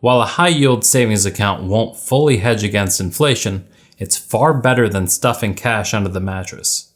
While a high-yield savings account won't fully hedge against inflation, it's far better than stuffing cash under the mattress.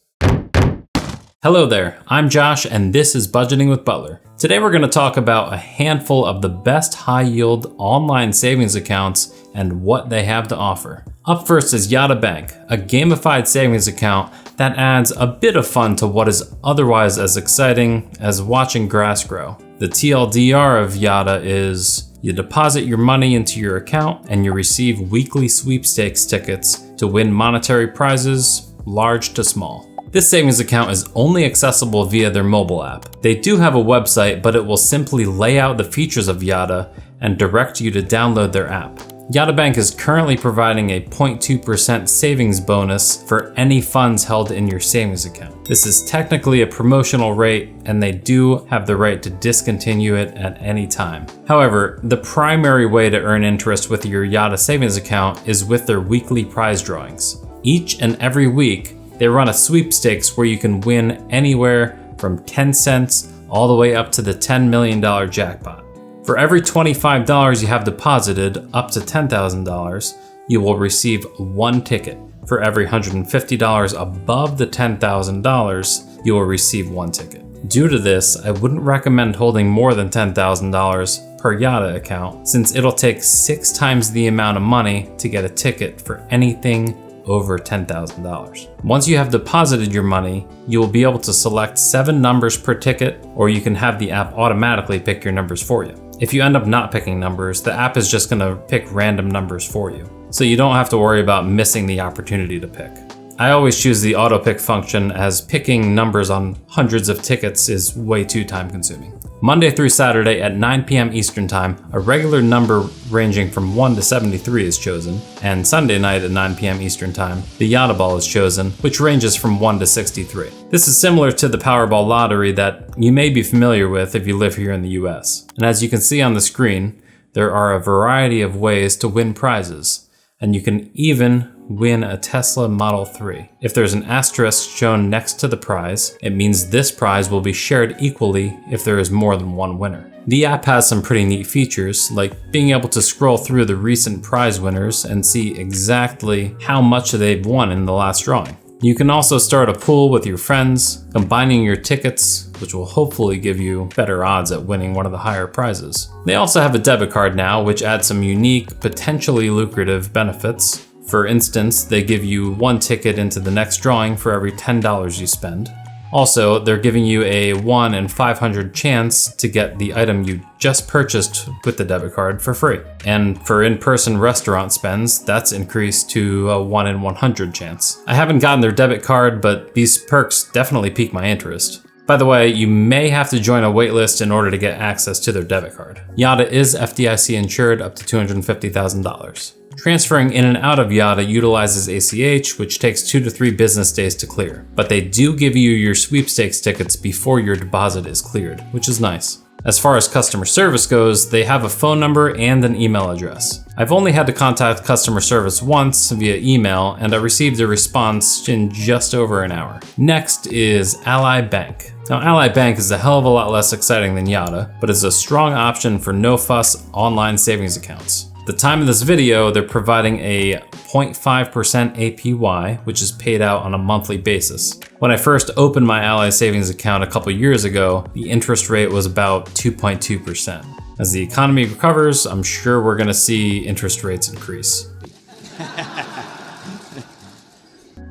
Hello there, I'm Josh and this is Budgeting with Butler. Today we're going to talk about a handful of the best high-yield online savings accounts and what they have to offer. Up first is Yotta Bank, a gamified savings account that adds a bit of fun to what is otherwise as exciting as watching grass grow. The TLDR of Yotta is you deposit your money into your account and you receive weekly sweepstakes tickets to win monetary prizes, large to small. This savings account is only accessible via their mobile app. They do have a website, but it will simply lay out the features of Yotta and direct you to download their app. Yotta Bank is currently providing a 0.2% savings bonus for any funds held in your savings account. This is technically a promotional rate and they do have the right to discontinue it at any time. However, the primary way to earn interest with your Yotta savings account is with their weekly prize drawings. Each and every week, they run a sweepstakes where you can win anywhere from 10 cents all the way up to the $10 million jackpot. For every $25 you have deposited up to $10,000, you will receive one ticket. For every $150 above the $10,000, you will receive one ticket. Due to this, I wouldn't recommend holding more than $10,000 per Yotta account, since it'll take 6 times the amount of money to get a ticket for anything over $10,000. Once you have deposited your money, you will be able to select 7 numbers per ticket, or you can have the app automatically pick your numbers for you. If you end up not picking numbers, the app is just gonna pick random numbers for you, so you don't have to worry about missing the opportunity to pick. I always choose the auto pick function, as picking numbers on hundreds of tickets is way too time consuming. Monday through Saturday at 9 p.m. Eastern Time, a regular number ranging from 1 to 73 is chosen, and Sunday night at 9 p.m. Eastern Time, the Yotta Ball is chosen, which ranges from 1 to 63. This is similar to the Powerball lottery that you may be familiar with if you live here in the US. And as you can see on the screen, there are a variety of ways to win prizes, and you can even win a Tesla Model 3. If there's an asterisk shown next to the prize, it means this prize will be shared equally if there is more than one winner. The app has some pretty neat features, like being able to scroll through the recent prize winners and see exactly how much they've won in the last drawing. You can also start a pool with your friends, combining your tickets, which will hopefully give you better odds at winning one of the higher prizes. They also have a debit card now, which adds some unique, potentially lucrative benefits. For instance, they give you 1 ticket into the next drawing for every $10 you spend. Also, they're giving you a 1 in 500 chance to get the item you just purchased with the debit card for free. And for in-person restaurant spends, that's increased to a 1 in 100 chance. I haven't gotten their debit card, but these perks definitely pique my interest. By the way, you may have to join a waitlist in order to get access to their debit card. Yotta is FDIC insured up to $250,000. Transferring in and out of Yotta utilizes ACH, which takes 2 to 3 business days to clear. But they do give you your sweepstakes tickets before your deposit is cleared, which is nice. As far as customer service goes, they have a phone number and an email address. I've only had to contact customer service once via email, and I received a response in just over an hour. Next is Ally Bank. Now, Ally Bank is a hell of a lot less exciting than Yotta, but is a strong option for no-fuss online savings accounts. At the time of this video, they're providing a 0.5% APY, which is paid out on a monthly basis. When I first opened my Ally savings account a couple years ago, the interest rate was about 2.2%. As the economy recovers, I'm sure we're gonna see interest rates increase.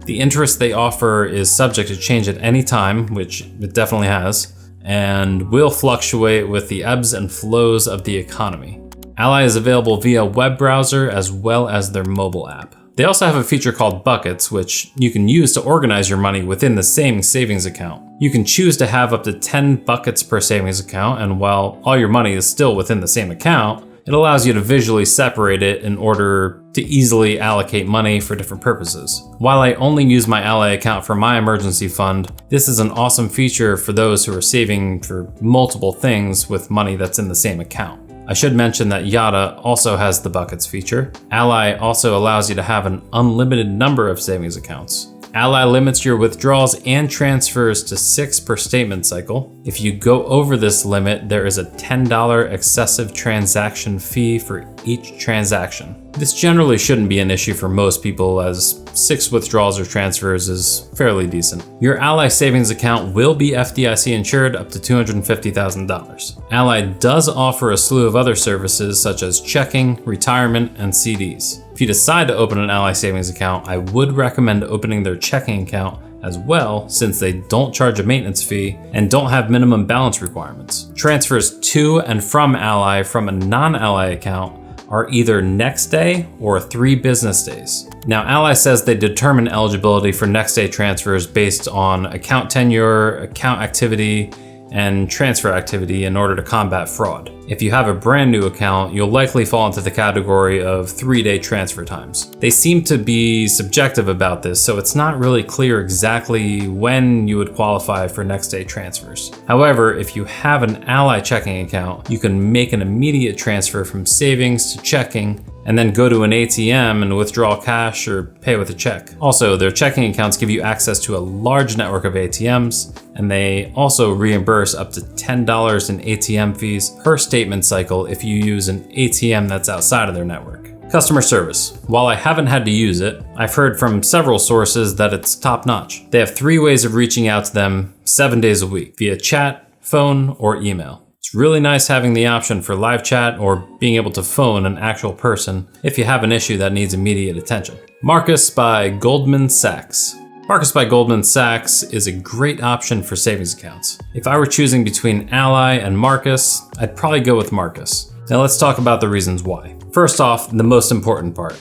The interest they offer is subject to change at any time, which it definitely has, and will fluctuate with the ebbs and flows of the economy. Ally is available via web browser as well as their mobile app. They also have a feature called buckets, which you can use to organize your money within the same savings account. You can choose to have up to 10 buckets per savings account, and while all your money is still within the same account, it allows you to visually separate it in order to easily allocate money for different purposes. While I only use my Ally account for my emergency fund, this is an awesome feature for those who are saving for multiple things with money that's in the same account. I should mention that Yotta also has the buckets feature. Ally also allows you to have an unlimited number of savings accounts. Ally limits your withdrawals and transfers to 6 per statement cycle. If you go over this limit, there is a $10 excessive transaction fee for each transaction. This generally shouldn't be an issue for most people, as 6 withdrawals or transfers is fairly decent. Your Ally savings account will be FDIC insured up to $250,000. Ally does offer a slew of other services such as checking, retirement, and CDs. If you decide to open an Ally savings account, I would recommend opening their checking account as well, since they don't charge a maintenance fee and don't have minimum balance requirements. Transfers to and from Ally from a non-Ally account are either next day or 3 business days. Now, Ally says they determine eligibility for next day transfers based on account tenure, account activity, and transfer activity in order to combat fraud. If you have a brand new account, you'll likely fall into the category of 3-day transfer times. They seem to be subjective about this, so it's not really clear exactly when you would qualify for next day transfers. However, if you have an Ally checking account, you can make an immediate transfer from savings to checking and then go to an ATM and withdraw cash or pay with a check. Also, their checking accounts give you access to a large network of ATMs, and they also reimburse up to $10 in ATM fees per statement cycle if you use an ATM that's outside of their network. Customer service. While I haven't had to use it, I've heard from several sources that it's top-notch. They have 3 ways of reaching out to them 7 days a week, via chat, phone, or email. It's really nice having the option for live chat or being able to phone an actual person if you have an issue that needs immediate attention. Marcus by Goldman Sachs. Marcus by Goldman Sachs is a great option for savings accounts. If I were choosing between Ally and Marcus, I'd probably go with Marcus. Now let's talk about the reasons why. First off, the most important part.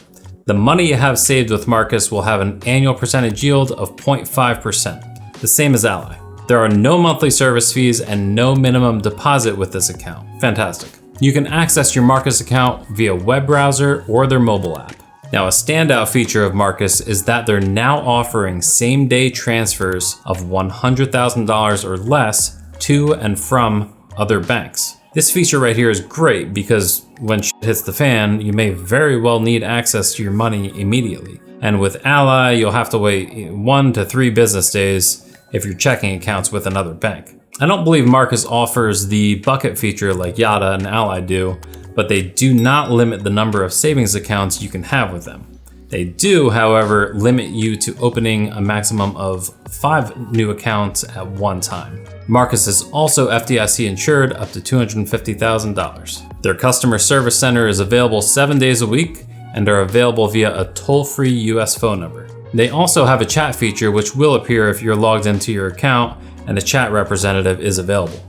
The money you have saved with Marcus will have an annual percentage yield of 0.5%, the same as Ally. There are no monthly service fees and no minimum deposit with this account. Fantastic. You can access your Marcus account via web browser or their mobile app. Now, a standout feature of Marcus is that they're now offering same-day transfers of $100,000 or less to and from other banks. This feature right here is great because when shit hits the fan, you may very well need access to your money immediately. And with Ally, you'll have to wait 1 to 3 business days if you're checking accounts with another bank. I don't believe Marcus offers the bucket feature like Yotta and Ally do, but they do not limit the number of savings accounts you can have with them. They do, however, limit you to opening a maximum of 5 new accounts at one time. Marcus is also FDIC insured up to $250,000. Their customer service center is available 7 days a week and are available via a toll-free US phone number. They also have a chat feature which will appear if you're logged into your account and a chat representative is available.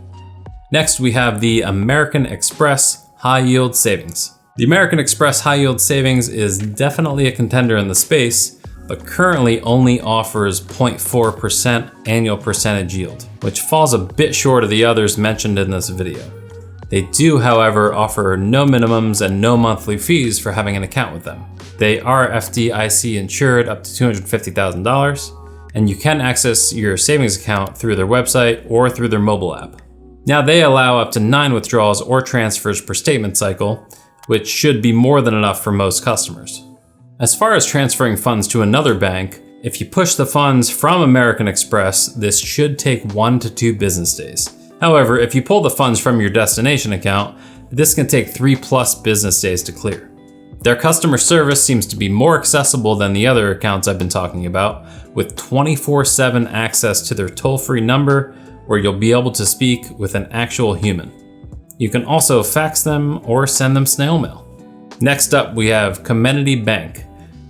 Next, we have the American Express High Yield Savings. The American Express High Yield Savings is definitely a contender in the space, but currently only offers 0.4% annual percentage yield, which falls a bit short of the others mentioned in this video. They do, however, offer no minimums and no monthly fees for having an account with them. They are FDIC insured up to $250,000, and you can access your savings account through their website or through their mobile app. Now, they allow up to 9 withdrawals or transfers per statement cycle, which should be more than enough for most customers. As far as transferring funds to another bank, if you push the funds from American Express, this should take 1 to 2 business days. However, if you pull the funds from your destination account, this can take 3+ business days to clear. Their customer service seems to be more accessible than the other accounts I've been talking about, with 24/7 access to their toll-free number where you'll be able to speak with an actual human. You can also fax them or send them snail mail. Next up, we have Comenity Bank.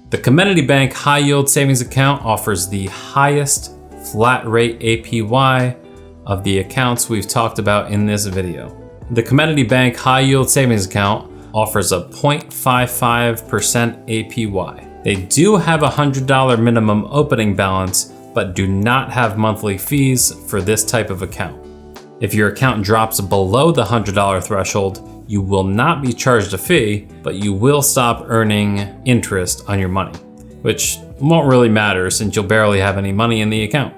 The Comenity Bank High Yield Savings Account offers the highest flat rate APY of the accounts we've talked about in this video. The Comenity Bank High Yield Savings Account offers a 0.55% APY. They do have a $100 minimum opening balance, but do not have monthly fees for this type of account. If your account drops below the $100 threshold, you will not be charged a fee, but you will stop earning interest on your money, which won't really matter since you'll barely have any money in the account.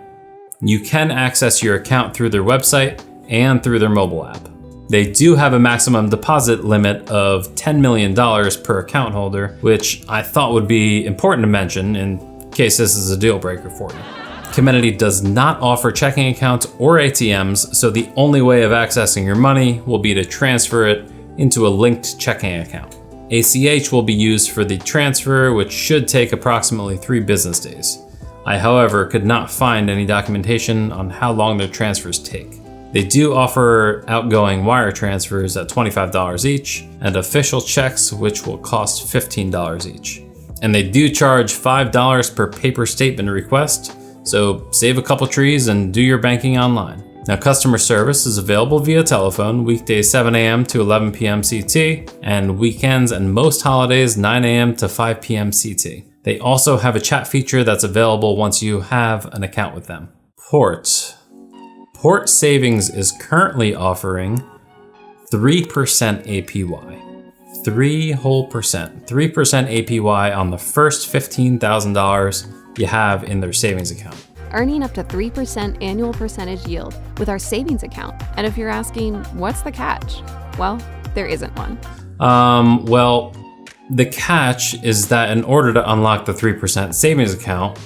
You can access your account through their website and through their mobile app. They do have a maximum deposit limit of $10 million per account holder, which I thought would be important to mention in case this is a deal breaker for you. Comenity does not offer checking accounts or ATMs, so the only way of accessing your money will be to transfer it into a linked checking account. ACH will be used for the transfer, which should take approximately 3 business days. I, however, could not find any documentation on how long their transfers take. They do offer outgoing wire transfers at $25 each, and official checks, which will cost $15 each. And they do charge $5 per paper statement request, so save a couple trees and do your banking online. Now, customer service is available via telephone, weekdays 7 a.m. to 11 p.m. CT, and weekends and most holidays 9 a.m. to 5 p.m. CT. They also have a chat feature that's available once you have an account with them. Porte Savings is currently offering 3% APY. 3% APY on the first $15,000 you have in their savings account. Earning up to 3% annual percentage yield with our savings account. And if you're asking, what's the catch? Well, there isn't one. Well, the catch is that in order to unlock the 3% savings account,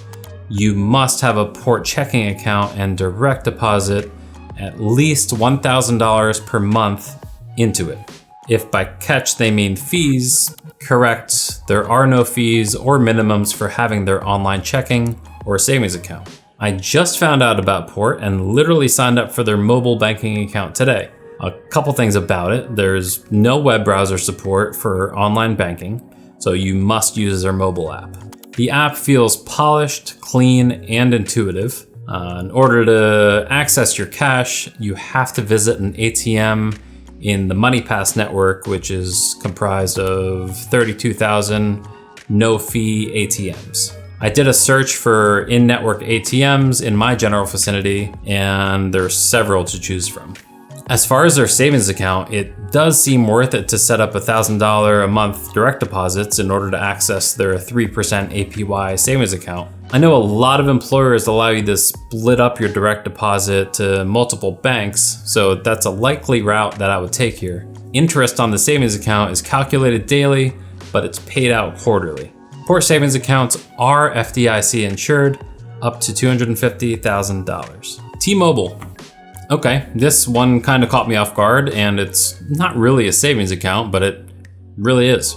you must have a Porte checking account and direct deposit at least $1,000 per month into it. If by catch they mean fees, correct, there are no fees or minimums for having their online checking or savings account. I just found out about Porte and literally signed up for their mobile banking account today. A couple things about it. There's no web browser support for online banking, so you must use their mobile app. The app feels polished, clean, and intuitive. In order to access your cash, you have to visit an ATM in the MoneyPass network, which is comprised of 32,000 no-fee ATMs. I did a search for in-network ATMs in my general vicinity, and there's several to choose from. As far as their savings account, it does seem worth it to set up $1,000 a month direct deposits in order to access their 3% APY savings account. I know a lot of employers allow you to split up your direct deposit to multiple banks, so that's a likely route that I would take here. Interest on the savings account is calculated daily, but it's paid out quarterly. Porte savings accounts are FDIC insured up to $250,000. T-Mobile. Okay, this one kind of caught me off guard, and it's not really a savings account, but it really is.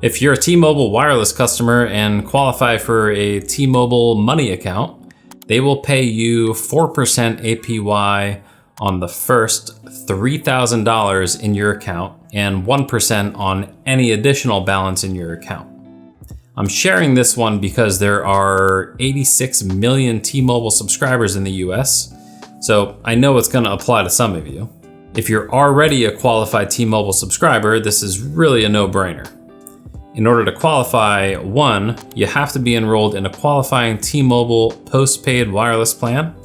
If you're a T-Mobile wireless customer and qualify for a T-Mobile money account, they will pay you 4% APY on the first $3,000 in your account and 1% on any additional balance in your account. I'm sharing this one because there are 86 million T-Mobile subscribers in the US, so I know it's going to apply to some of you. If you're already a qualified T-Mobile subscriber, this is really a no-brainer. In order to qualify, 1, you have to be enrolled in a qualifying T-Mobile postpaid wireless plan.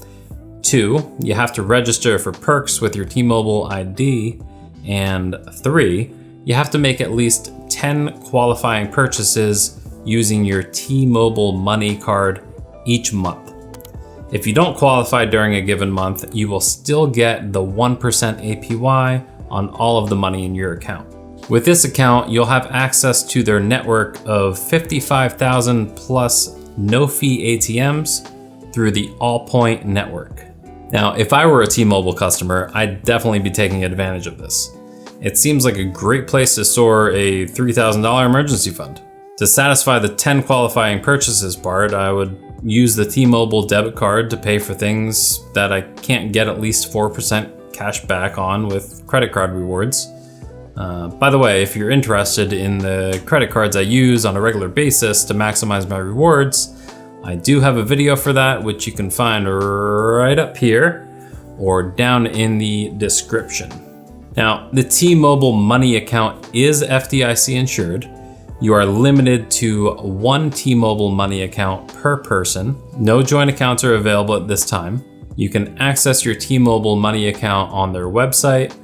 2, you have to register for perks with your T-Mobile ID. And 3, you have to make at least 10 qualifying purchases using your T-Mobile money card each month. If you don't qualify during a given month, you will still get the 1% APY on all of the money in your account. With this account, you'll have access to their network of 55,000 plus no-fee ATMs through the Allpoint network. Now, if I were a T-Mobile customer, I'd definitely be taking advantage of this. It seems like a great place to store a $3,000 emergency fund. To satisfy the 10 qualifying purchases part, I would use the T-Mobile debit card to pay for things that I can't get at least 4% cash back on with credit card rewards. By the way, if you're interested in the credit cards I use on a regular basis to maximize my rewards, I do have a video for that, which you can find right up here or down in the description. Now, the T-Mobile money account is FDIC insured. You are limited to 1 T-Mobile money account per person. No joint accounts are available at this time. You can access your T-Mobile money account on their website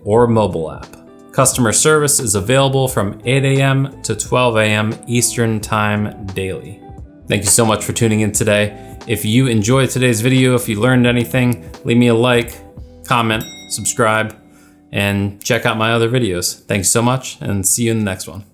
or mobile app. Customer service is available from 8 a.m. to 12 a.m. Eastern Time daily. Thank you so much for tuning in today. If you enjoyed today's video, if you learned anything, leave me a like, comment, subscribe, and check out my other videos. Thanks so much, and see you in the next one.